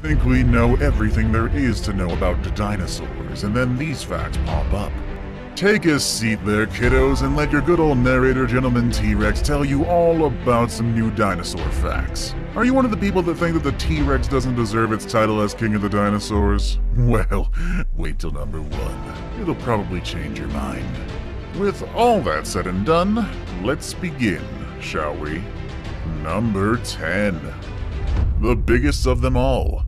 Think we know everything there is to know about the dinosaurs, and then these facts pop up. Take a seat there, kiddos, and let your good old narrator, Gentleman T-Rex, tell you all about some new dinosaur facts. Are you one of the people that think that the T-Rex doesn't deserve its title as king of the dinosaurs? Well, wait till number 1. It'll probably change your mind. With all that said and done, let's begin, shall we? Number 10. The biggest of them all.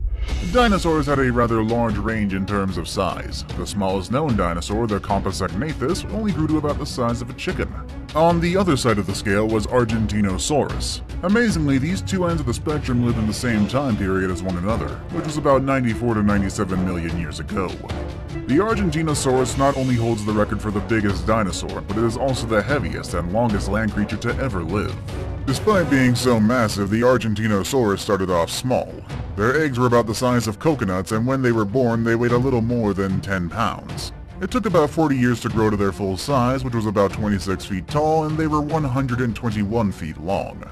Dinosaurs had a rather large range in terms of size. The smallest known dinosaur, the Compsognathus, only grew to about the size of a chicken. On the other side of the scale was Argentinosaurus. Amazingly, these two ends of the spectrum lived in the same time period as one another, which was about 94 to 97 million years ago. The Argentinosaurus not only holds the record for the biggest dinosaur, but it is also the heaviest and longest land creature to ever live. Despite being so massive, the Argentinosaurus started off small. Their eggs were about the size of coconuts, and when they were born, they weighed a little more than 10 pounds. It took about 40 years to grow to their full size, which was about 26 feet tall, and they were 121 feet long.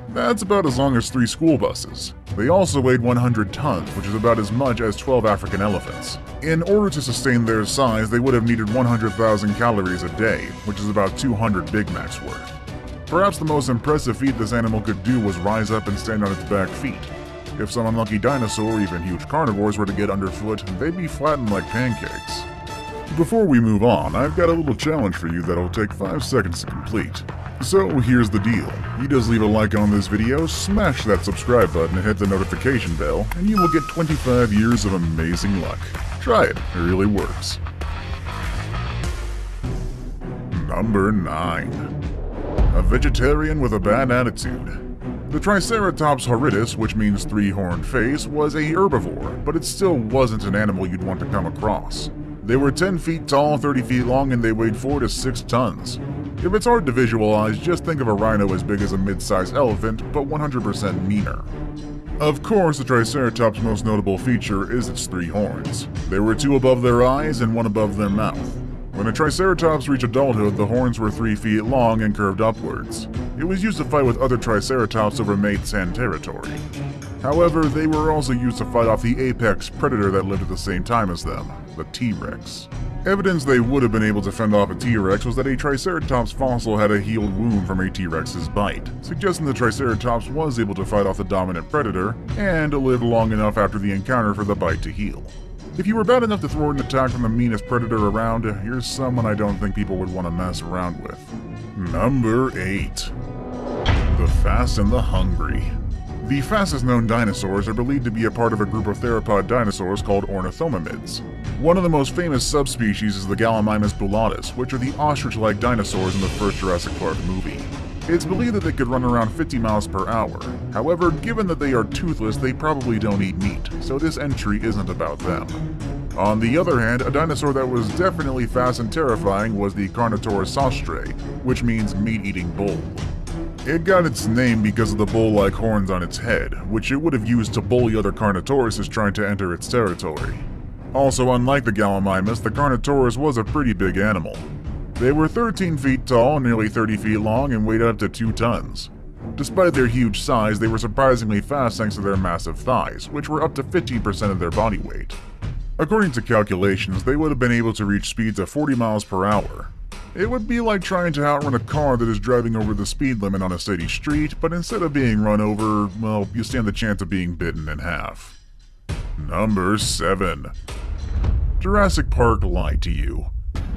That's about as long as 3 school buses. They also weighed 100 tons, which is about as much as 12 African elephants. In order to sustain their size, they would have needed 100,000 calories a day, which is about 200 Big Macs worth. Perhaps the most impressive feat this animal could do was rise up and stand on its back feet. If some unlucky dinosaur or even huge carnivores were to get underfoot, they'd be flattened like pancakes. Before we move on, I've got a little challenge for you that'll take 5 seconds to complete. So here's the deal. You just leave a like on this video, smash that subscribe button and hit the notification bell, and you will get 25 years of amazing luck. Try it really works. Number 9. A vegetarian with a bad attitude. The Triceratops horridus, which means three-horned face, was a herbivore, but it still wasn't an animal you'd want to come across. They were 10 feet tall, 30 feet long, and they weighed 4 to 6 tons. If it's hard to visualize, just think of a rhino as big as a mid-sized elephant, but 100% meaner. Of course, the Triceratops' most notable feature is its 3 horns. There were 2 above their eyes and 1 above their mouth. When a Triceratops reached adulthood, the horns were 3 feet long and curved upwards. It was used to fight with other Triceratops over mates and territory. However, they were also used to fight off the apex predator that lived at the same time as them, the T-Rex. Evidence they would have been able to fend off a T-Rex was that a Triceratops fossil had a healed wound from a T-Rex's bite, suggesting the Triceratops was able to fight off the dominant predator and live long enough after the encounter for the bite to heal. If you were bad enough to thwart an attack from the meanest predator around, here's someone I don't think people would want to mess around with. Number 8. The Fast and the Hungry. The fastest known dinosaurs are believed to be a part of a group of theropod dinosaurs called ornithomimids. One of the most famous subspecies is the Gallimimus bullatus, which are the ostrich-like dinosaurs in the first Jurassic Park movie. It's believed that they could run around 50 miles per hour. However, given that they are toothless, they probably don't eat meat, so this entry isn't about them. On the other hand, a dinosaur that was definitely fast and terrifying was the Carnotaurus saustre, which means meat-eating bull. It got its name because of the bull-like horns on its head, which it would have used to bully other Carnotauruses trying to enter its territory. Also, unlike the Gallimimus, the Carnotaurus was a pretty big animal. They were 13 feet tall, nearly 30 feet long, and weighed up to 2 tons. Despite their huge size, they were surprisingly fast thanks to their massive thighs, which were up to 15% of their body weight. According to calculations, they would have been able to reach speeds of 40 miles per hour. It would be like trying to outrun a car that is driving over the speed limit on a city street, but instead of being run over, well, you stand the chance of being bitten in half. Number 7. Jurassic Park lied to you.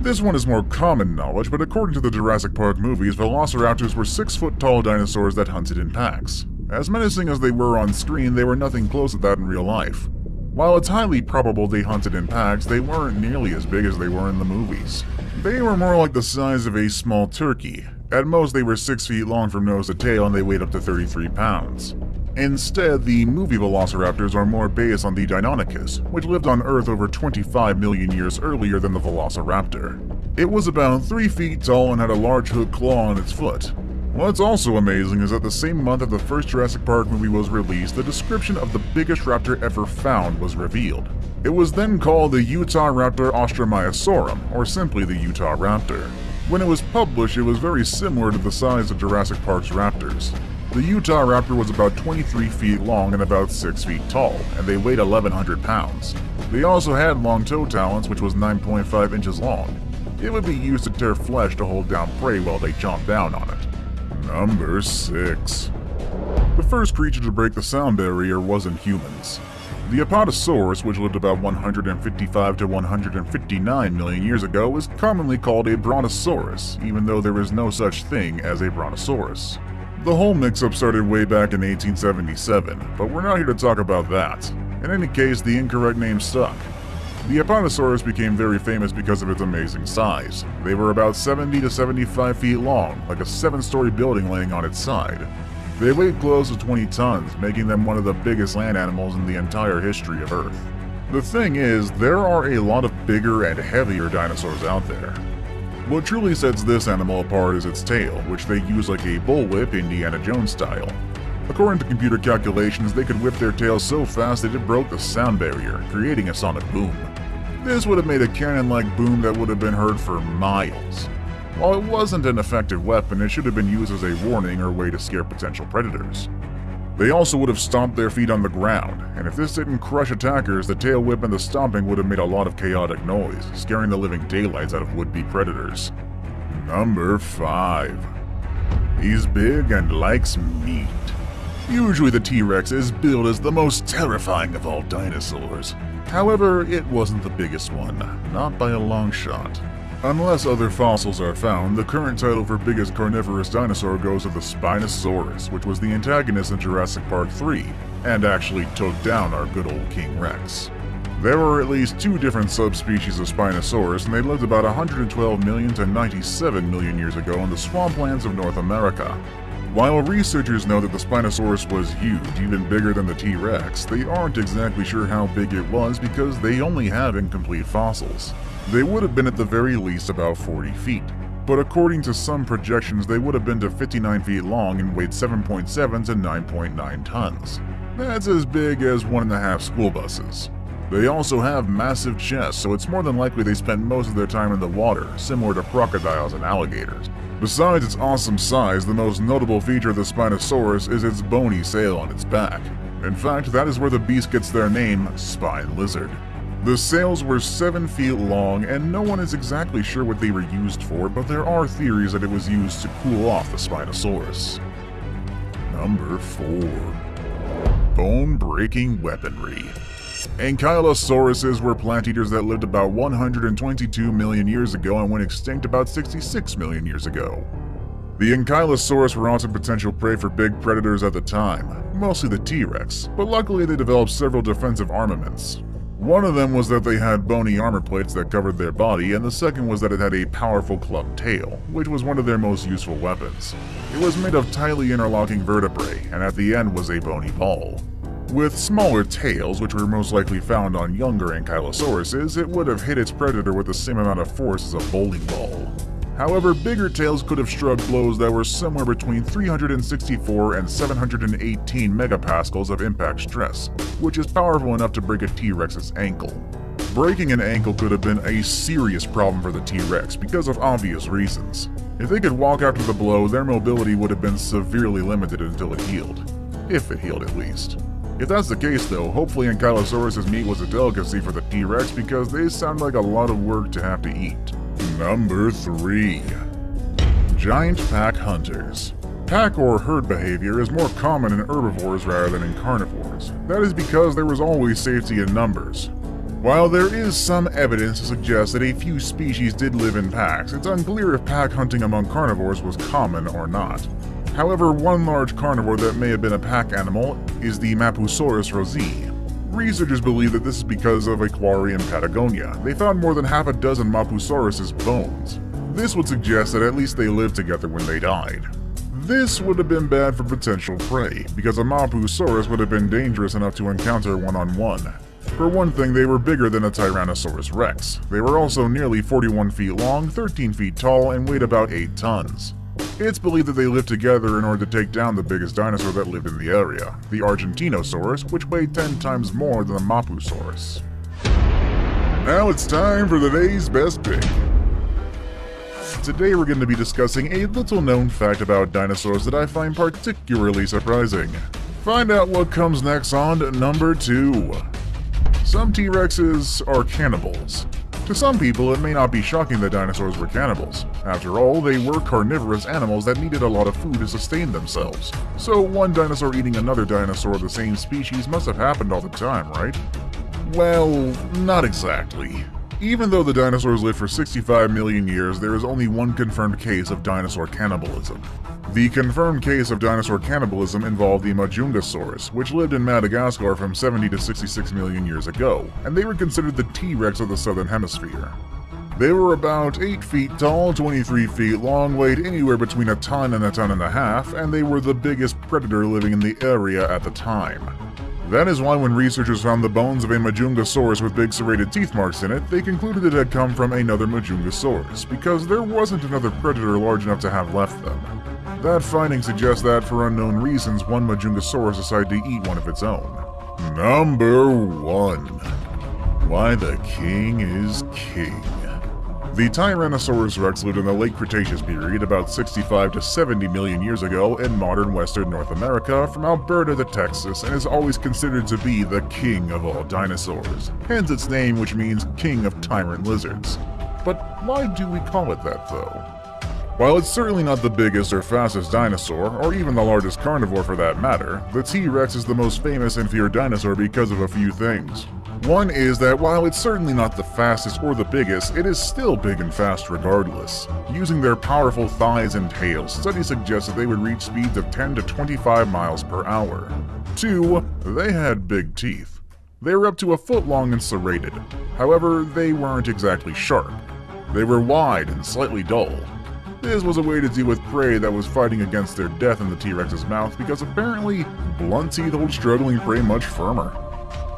This one is more common knowledge, but according to the Jurassic Park movies, velociraptors were 6-foot-tall dinosaurs that hunted in packs. As menacing as they were on screen, they were nothing close to that in real life. While it's highly probable they hunted in packs, they weren't nearly as big as they were in the movies. They were more like the size of a small turkey. At most, they were 6 feet long from nose to tail, and they weighed up to 33 pounds. Instead, the movie velociraptors are more based on the Deinonychus, which lived on Earth over 25 million years earlier than the velociraptor. It was about 3 feet tall and had a large hooked claw on its foot. What's also amazing is that the same month that the first Jurassic Park movie was released, the description of the biggest raptor ever found was revealed. It was then called the Utahraptor austromyosaurus, or simply the Utahraptor. When it was published, it was very similar to the size of Jurassic Park's raptors. The Utah raptor was about 23 feet long and about 6 feet tall, and they weighed 1,100 pounds. They also had long toe talons, which was 9.5 inches long. It would be used to tear flesh to hold down prey while they chomped down on it. Number 6. The first creature to break the sound barrier wasn't humans. The Apatosaurus, which lived about 155 to 159 million years ago, is commonly called a Brontosaurus, even though there is no such thing as a Brontosaurus. The whole mix-up started way back in 1877, but we're not here to talk about that. In any case, the incorrect name stuck. The Apatosaurus became very famous because of its amazing size. They were about 70 to 75 feet long, like a 7-story building laying on its side. They weighed close to 20 tons, making them one of the biggest land animals in the entire history of Earth. The thing is, there are a lot of bigger and heavier dinosaurs out there. What truly sets this animal apart is its tail, which they use like a bullwhip Indiana Jones style. According to computer calculations, they could whip their tails so fast that it broke the sound barrier, creating a sonic boom. This would have made a cannon-like boom that would have been heard for miles. While it wasn't an effective weapon, it should have been used as a warning or way to scare potential predators. They also would have stomped their feet on the ground, and if this didn't crush attackers, the tail whip and the stomping would have made a lot of chaotic noise, scaring the living daylights out of would-be predators. Number 5. He's big and likes meat. Usually the T-Rex is billed as the most terrifying of all dinosaurs. However, it wasn't the biggest one, not by a long shot. Unless other fossils are found, the current title for biggest carnivorous dinosaur goes to the Spinosaurus, which was the antagonist in Jurassic Park 3, and actually took down our good old King Rex. There were at least 2 different subspecies of Spinosaurus, and they lived about 112 million to 97 million years ago in the swamplands of North America. While researchers know that the Spinosaurus was huge, even bigger than the T-Rex, they aren't exactly sure how big it was because they only have incomplete fossils. They would have been at the very least about 40 feet, but according to some projections they would have been to 59 feet long and weighed 7.7 to 9.9 tons. That's as big as 1.5 school buses. They also have massive chests, so it's more than likely they spent most of their time in the water, similar to crocodiles and alligators. Besides its awesome size, the most notable feature of the Spinosaurus is its bony sail on its back. In fact, that is where the beast gets their name, spine lizard. The sails were 7 feet long, and no one is exactly sure what they were used for, but there are theories that it was used to cool off the Spinosaurus. Number 4. Bone-breaking weaponry. Ankylosauruses were plant eaters that lived about 122 million years ago and went extinct about 66 million years ago. The Ankylosaurus were often potential prey for big predators at the time, mostly the T-Rex, but luckily they developed several defensive armaments. One of them was that they had bony armor plates that covered their body, and the second was that it had a powerful clubbed tail, which was one of their most useful weapons. It was made of tightly interlocking vertebrae, and at the end was a bony ball. With smaller tails, which were most likely found on younger Ankylosauruses, it would have hit its predator with the same amount of force as a bowling ball. However, bigger tails could have struck blows that were somewhere between 364 and 718 megapascals of impact stress, which is powerful enough to break a T-Rex's ankle. Breaking an ankle could have been a serious problem for the T-Rex because of obvious reasons. If they could walk after the blow, their mobility would have been severely limited until it healed. If it healed, at least. If that's the case though, hopefully Ankylosaurus' meat was a delicacy for the T-Rex because they sound like a lot of work to have to eat. Number 3. Giant pack hunters. Pack or herd behavior is more common in herbivores rather than in carnivores. That is because there was always safety in numbers. While there is some evidence to suggest that a few species did live in packs, it's unclear if pack hunting among carnivores was common or not. However, one large carnivore that may have been a pack animal is the Mapusaurus rosei. Researchers believe that this is because of a quarry in Patagonia. They found more than half a dozen Mapusaurus' bones. This would suggest that at least they lived together when they died. This would have been bad for potential prey, because a Mapusaurus would have been dangerous enough to encounter one-on-one. For one thing, they were bigger than a Tyrannosaurus rex. They were also nearly 41 feet long, 13 feet tall, and weighed about 8 tons. It's believed that they lived together in order to take down the biggest dinosaur that lived in the area, the Argentinosaurus, which weighed 10 times more than the Mapusaurus. Now it's time for today's best pick. Today we're going to be discussing a little known fact about dinosaurs that I find particularly surprising. Find out what comes next on number 2. Some T-Rexes are cannibals. To some people, it may not be shocking that dinosaurs were cannibals. After all, they were carnivorous animals that needed a lot of food to sustain themselves. So one dinosaur eating another dinosaur of the same species must have happened all the time, right? Well, not exactly. Even though the dinosaurs lived for 65 million years, there is only one confirmed case of dinosaur cannibalism. The confirmed case of dinosaur cannibalism involved the Majungasaurs, which lived in Madagascar from 70 to 66 million years ago, and they were considered the T-Rex of the southern hemisphere. They were about 8 feet tall, 23 feet long, weighed anywhere between a ton and a ton and a half, and they were the biggest predator living in the area at the time. That is why when researchers found the bones of a Majungasaurus with big serrated teeth marks in it, they concluded it had come from another Majungasaurus, because there wasn't another predator large enough to have left them. That finding suggests that, for unknown reasons, one Majungasaurus decided to eat one of its own. Number 1. Why the king is king. The Tyrannosaurus rex lived in the late Cretaceous period about 65 to 70 million years ago in modern western North America from Alberta to Texas, and is always considered to be the king of all dinosaurs, hence its name, which means king of tyrant lizards. But why do we call it that though? While it's certainly not the biggest or fastest dinosaur, or even the largest carnivore for that matter, the T-Rex is the most famous and feared dinosaur because of a few things. One is that while it's certainly not the fastest or the biggest, it is still big and fast regardless. Using their powerful thighs and tails, studies suggest that they would reach speeds of 10 to 25 miles per hour. 2. They had big teeth. They were up to a foot long and serrated. However, they weren't exactly sharp. They were wide and slightly dull. This was a way to deal with prey that was fighting against their death in the T-Rex's mouth because apparently blunt teeth hold struggling prey much firmer.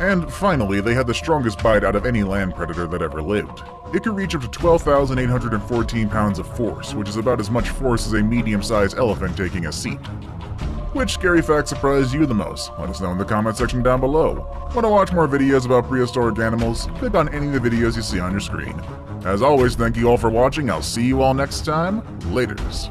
And finally, they had the strongest bite out of any land predator that ever lived. It could reach up to 12,814 pounds of force, which is about as much force as a medium-sized elephant taking a seat. Which scary fact surprised you the most? Let us know in the comment section down below. Want to watch more videos about prehistoric animals? Click on any of the videos you see on your screen. As always, thank you all for watching. I'll see you all next time. Laters.